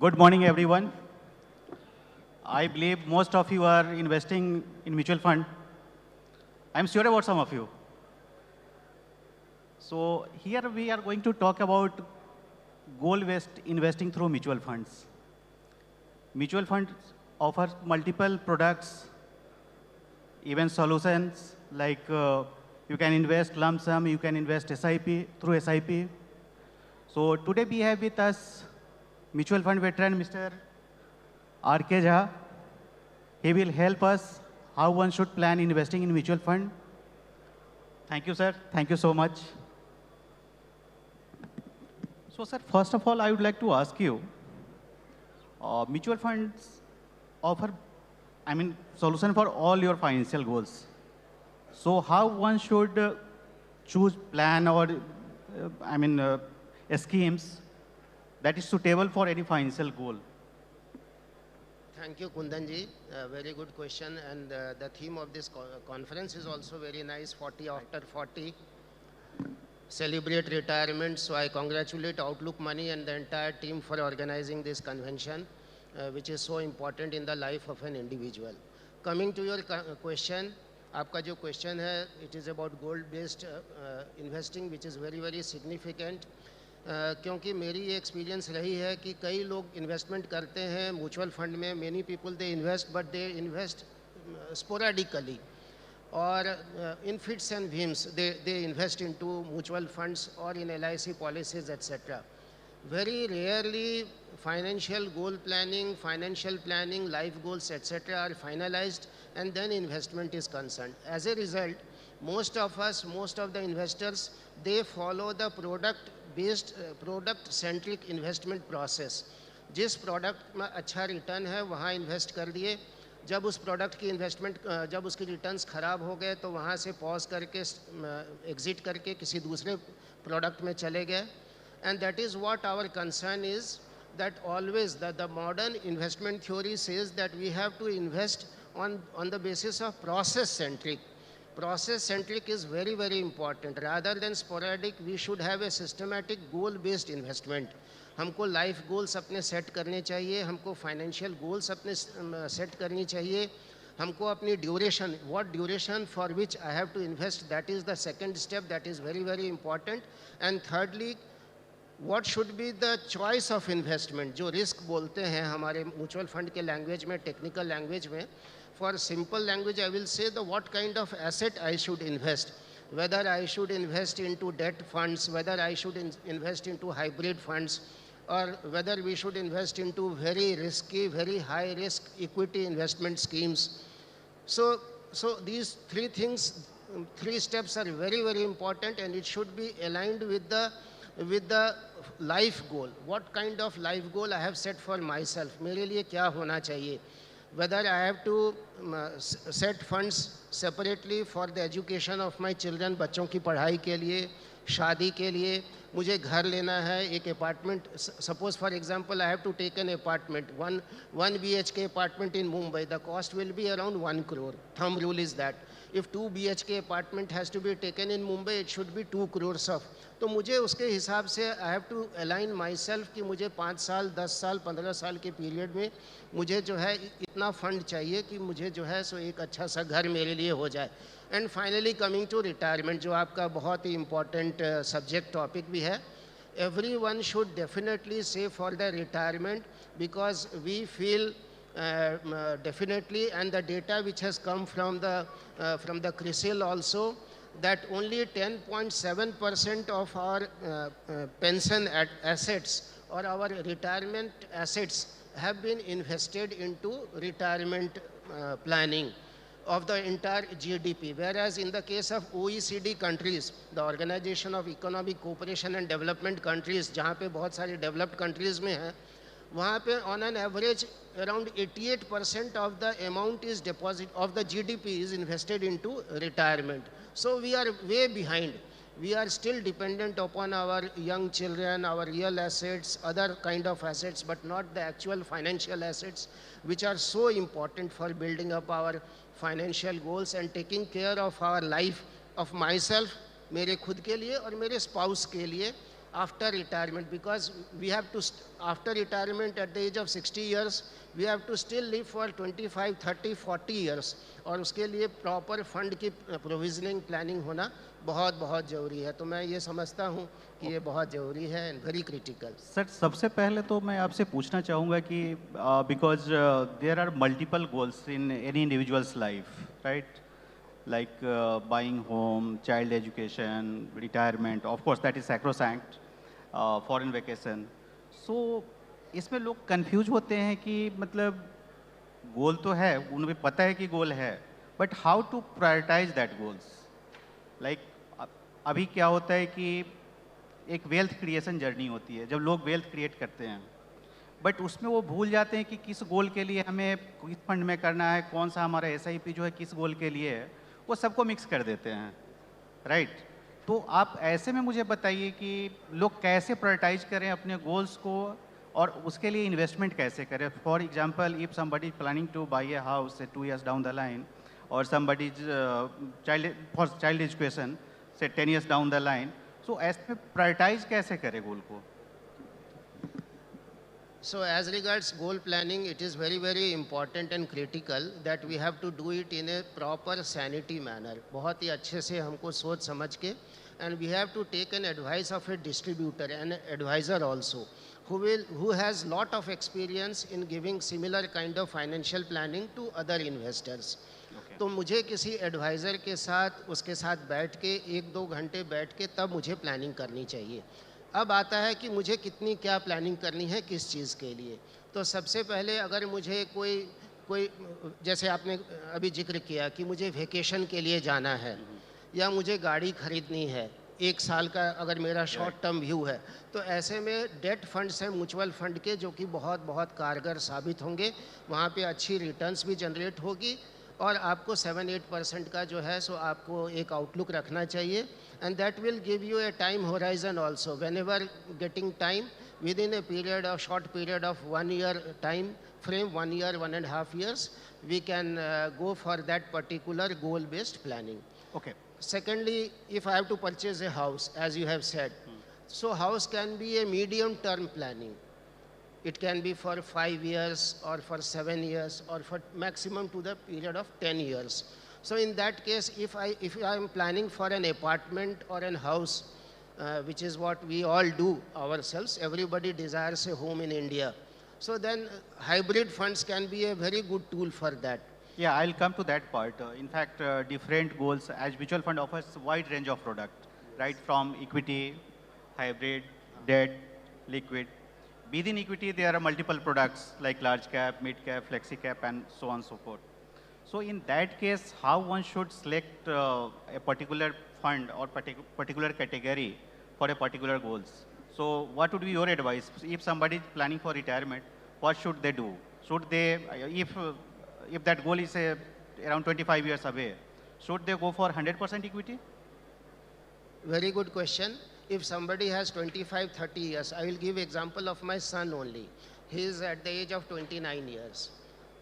Good morning, everyone. I believe most of you are investing in mutual fund. I'm sure about some of you. So here we are going to talk about goal-based investing through mutual funds. Mutual funds offer multiple products, even solutions like you can invest lump sum, you can invest SIP through SIP. So today we have with us mutual fund veteran Mr. R.K. Jha. He will help us how one should plan investing in mutual fund. Thank you, sir. Thank you so much. So, sir, first of all, I would like to ask you, mutual funds offer, solution for all your financial goals. So, how one should choose plan or, schemes that is suitable for any financial goal? Thank you, Kundan ji. Very good question. And the theme of this conference is also very nice, 40 after 40. Celebrate retirement. So I congratulate Outlook Money and the entire team for organizing this convention, which is so important in the life of an individual. Coming to your question, आपका जो question है, it is about gold-based investing, which is very, very significant. क्योंकि मेरी ये experience रही है कि कई लोग इन्वेस्टमेंट करते हैं म्यूचुअल फंड में. Many people they invest but they invest sporadically और in fits and whims they invest into mutual funds और in LIC policies etcetera. very rarely financial goal planning, financial planning, life goals etc. are finalized and then investment is concerned. As a result, most of us, most of the investors, they follow the product based product centric investment process. जिस product में अच्छा return है वहाँ invest कर दिए, जब उस product की इन्वेस्टमेंट जब उसके रिटर्न्स ख़राब हो गए तो वहाँ से पॉज करके एग्ज़िट करके किसी दूसरे प्रोडक्ट में चले गए. And that is what our concern is, that always the modern investment theory says that we have to invest on the basis of process centric. Process centric is very, very important. Rather than sporadic, we should have a systematic goal based investment. हमको life goals अपने set करने चाहिए, हमको financial goals अपने set करनी चाहिए, हमको अपनी duration, what duration for which I have to invest, that is the second step, that is very very important. And thirdly, what should be the choice of investment, जो risk बोलते हैं हमारे mutual fund के language में, technical language में. For simple language I will say the what kind of asset I should invest, whether I should invest into debt funds, whether I should invest into hybrid funds, or whether we should invest into very risky, very high risk equity investment schemes. So these three things, three steps are very, very important, and it should be aligned with the life goal. What kind of life goal I have set for myself, मेरे लिए क्या होना चाहिए. Whether I have to set funds separately for the education of my children, बच्चों की पढ़ाई के लिए, शादी के लिए, मुझे घर लेना है, एक apartment. Suppose for example I have to take an apartment, one BHK apartment in Mumbai, the cost will be around 1 crore. Thumb rule is that if 2 BHK apartment has to be taken in Mumbai, it should be 2 crores of. तो मुझे उसके हिसाब से I have to align myself कि मुझे 5 साल 10 साल 15 साल के पीरियड में मुझे जो है इतना फंड चाहिए कि मुझे जो है सो एक अच्छा सा घर मेरे लिए हो जाए. And finally coming to retirement, जो आपका बहुत ही इम्पॉर्टेंट सब्जेक्ट टॉपिक भी है. everyone should definitely save for the retirement, because we feel definitely, and the data which has come from the CRISIL also, that only 10.7% of our pension assets or our retirement assets have been invested into retirement planning of the entire GDP, whereas in the case of OECD countries, the Organization of Economic Cooperation and Development countries, जहाँ पे बहुत सारे developed countries में हैं, वहाँ पे on an average around 88% of the amount is deposit of the GDP is invested into retirement. So we are way behind. We are still dependent upon our young children, our real assets, other kind of assets, but not the actual financial assets, which are so important for building up our financial goals and taking care of our life, of myself, मेरे खुद के लिए और मेरे spouse के लिए, after retirement, because we have to, after retirement at the age of 60 years, we have to still live for 25, 30, 40 years. और उसके लिए प्रॉपर फंड की प्रोविजनिंग प्लानिंग होना बहुत बहुत ज़रूरी है. तो मैं ये समझता हूँ कि ये बहुत ज़रूरी है एंड वेरी क्रिटिकल. सर, सबसे पहले तो मैं आपसे पूछना चाहूँगा कि because there are multiple goals in any individual's life, right? Like buying home, child education, retirement, of course that is sacrosanct, foreign vacation. So इसमें लोग कंफ्यूज होते हैं कि मतलब गोल तो है, उन्हें पता है कि गोल है, but how to prioritise that goals. Like अभी क्या होता है कि एक वेल्थ क्रिएशन जर्नी होती है, जब लोग वेल्थ क्रिएट करते हैं, बट उसमें वो भूल जाते हैं कि किस गोल के लिए हमें किस फंड में करना है, कौन सा हमारा SIP जो है किस गोल के लिए है, वो सबको मिक्स कर देते हैं, राइट? तो आप ऐसे में मुझे बताइए कि लोग कैसे प्रायोरिटाइज करें अपने गोल्स को और उसके लिए इन्वेस्टमेंट कैसे करें. For example, if somebody is planning two by a house 2 years down the line, और समबडी चाइल्ड एजुकेशन से 10 years डाउन द लाइन, सो ऐसे में प्रायोरिटाइज कैसे करें गोल को? So as regards goal planning, it is very, very important and critical that we have to do it in a proper sanity manner. बहुत ही अच्छे से हमको सोच समझ के, and we have to take an advice of a distributor and advisor also, who has lot of experience in giving similar kind of financial planning to other investors. Okay. तो मुझे किसी एडवाइज़र के साथ, उसके साथ बैठ के 1-2 घंटे बैठ के तब मुझे प्लानिंग करनी चाहिए. अब आता है कि मुझे कितनी क्या प्लानिंग करनी है किस चीज़ के लिए. तो सबसे पहले अगर मुझे कोई जैसे आपने अभी जिक्र किया कि मुझे वेकेशन के लिए जाना है या मुझे गाड़ी खरीदनी है, 1 साल का अगर मेरा शॉर्ट टर्म व्यू है, तो ऐसे में डेट फंड्स हैं म्यूचुअल फंड के, जो कि बहुत बहुत कारगर साबित होंगे. वहाँ पे अच्छी रिटर्न्स भी जनरेट होगी और आपको 7-8% का जो है सो आपको एक आउटलुक रखना चाहिए. And that will give you a time horizon also. Whenever getting time within a period of short period of 1 year time frame, 1 year, 1.5 years, we can go for that particular goal-based planning. Okay. Secondly, if I have to purchase a house, as you have said, so house can be a medium-term planning. It can be for 5 years or for 7 years or for maximum to the period of 10 years. So in that case, if I am planning for an apartment or an house, which is what we all do ourselves, everybody desires a home in India. So then hybrid funds can be a very good tool for that. Yeah, I'll come to that part. In fact, different goals, as mutual fund offers wide range of product, right? From equity, hybrid, debt, liquid. Within equity, there are multiple products like large cap, mid cap, flexi cap, and so on and so forth. So in that case, how one should select a particular fund or particular category for a particular goals? So what would be your advice? If somebody is planning for retirement, what should they do? Should they, if that goal is around 25 years away, should they go for 100% equity? Very good question. If somebody has 25, 30 years, I will give example of my son only. He is at the age of 29 years.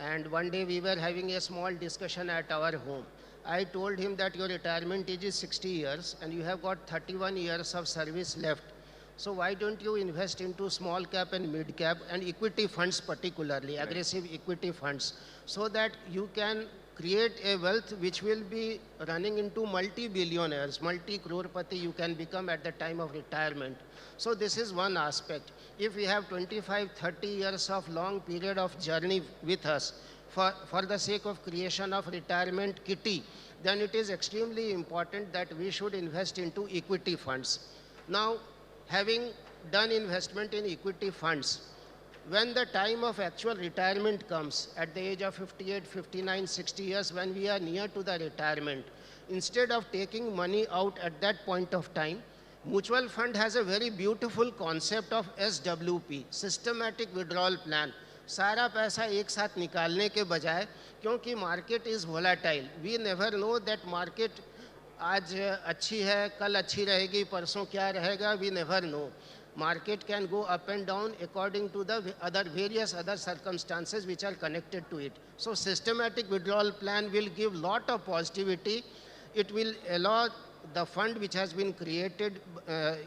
And one day we were having a small discussion at our home. I told him that your retirement age is 60 years and you have got 31 years of service left. So why don't you invest into small cap and mid cap and equity funds particularly, right, aggressive equity funds, so that you can create a wealth which will be running into multi-billionaires, multi-crorepati you can become at the time of retirement. So this is one aspect. If we have 25, 30 years of long period of journey with us for the sake of creation of retirement kitty, then it is extremely important that we should invest into equity funds. Now, having done investment in equity funds, when the time of actual retirement comes at the age of 58, 59, 60 years, when we are near to the retirement, instead of taking money out at that point of time, mutual fund has a very beautiful concept of SWP, systematic withdrawal plan. सारा पैसा एक साथ निकालने के बजाय, क्योंकि market is volatile, we never know that market आज अच्छी है, कल अच्छी रहेगी, परसों क्या रहेगा, we never know. Market can go up and down according to the various other circumstances which are connected to it. So systematic withdrawal plan will give lot of positivity. It will allow the fund which has been created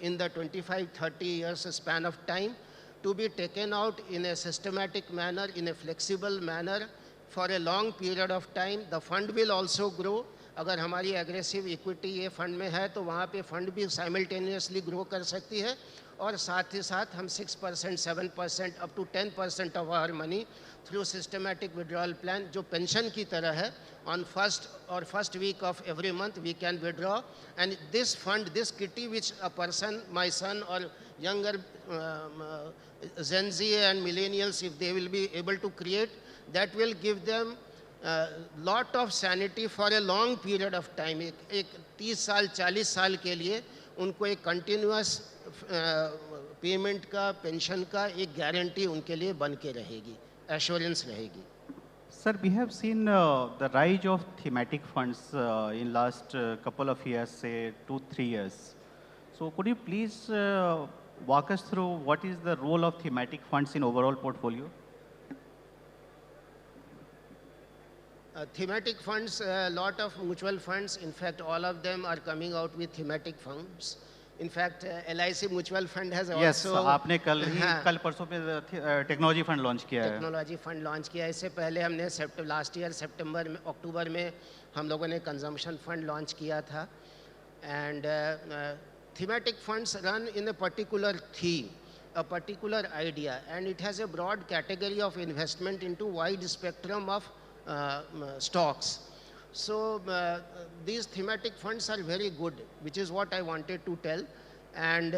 in the 25-30 years span of time to be taken out in a systematic manner, in a flexible manner for a long period of time. The fund will also grow. अगर हमारी aggressive equity ये fund में है तो वहाँ पे fund भी simultaneously grow कर सकती है और साथ ही साथ हम 6%, 7% up to 10% of our money through systematic withdrawal plan जो पेंशन की तरह है on first week of every month we can withdraw, and this fund, this kitty which a person, my son or younger Gen Z and millennials, if they will be able to create, that will give them lot of sanity for a long period of time. एक 30 साल 40 साल के लिए उनको एक continuous payment का, pension का एक गारंटी उनके लिए बन के रहेगी, एश्योरेंस रहेगी. Sir, we have seen the rise of thematic funds in last couple of years, say 2-3 years. So could you please walk us through what is the role of thematic funds in overall portfolio? Thematic funds, a lot of mutual funds, in fact, all of them are coming out with thematic funds. In fact, LIC mutual fund has also. Yes, आपने कल परसों पे technology fund launch किया है. Technology fund launch किया है. इससे पहले हमने लास्ट ईयर सितंबर में, अक्टूबर में हम लोगों ने कंजम्पशन फंड लॉन्च किया था. And thematic funds run in a particular theme, a particular idea, and it has a broad category of investment into wide spectrum of stocks. So these thematic funds are very good, which is what I wanted to tell. And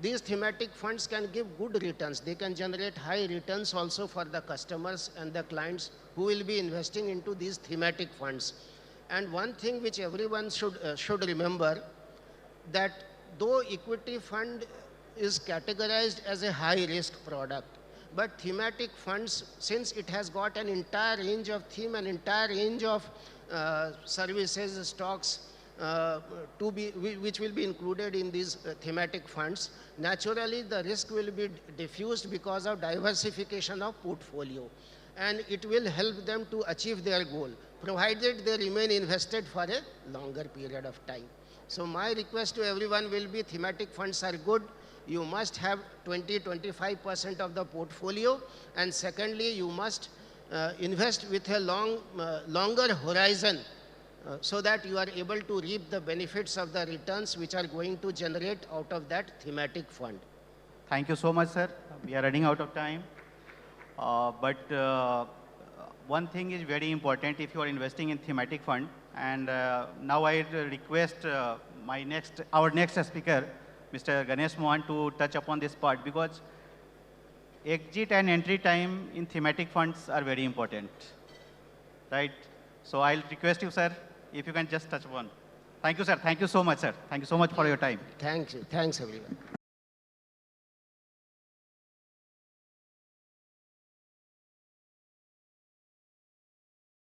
these thematic funds can give good returns. They can generate high returns also for the customers and the clients who will be investing into these thematic funds. And one thing which everyone should remember, that though equity fund is categorized as a high risk product, but thematic funds, since it has got an entire range of theme, an entire range of services, stocks, which will be included in these thematic funds, naturally the risk will be diffused because of diversification of portfolio. And it will help them to achieve their goal, provided they remain invested for a longer period of time. So my request to everyone will be, thematic funds are good. You must have 20-25% of the portfolio, and secondly, you must invest with a longer horizon so that you are able to reap the benefits of the returns which are going to generate out of that thematic fund. Thank you so much, sir. We are running out of time. But one thing is very important if you are investing in thematic fund. And now I request our next speaker, Mr. Ganesh Mohan, to touch upon this part, because exit and entry time in thematic funds are very important, right? So I'll request you, sir, if you can just touch upon. Thank you, sir. Thank you so much, sir. Thank you so much for your time. Thank you. Thanks, everyone.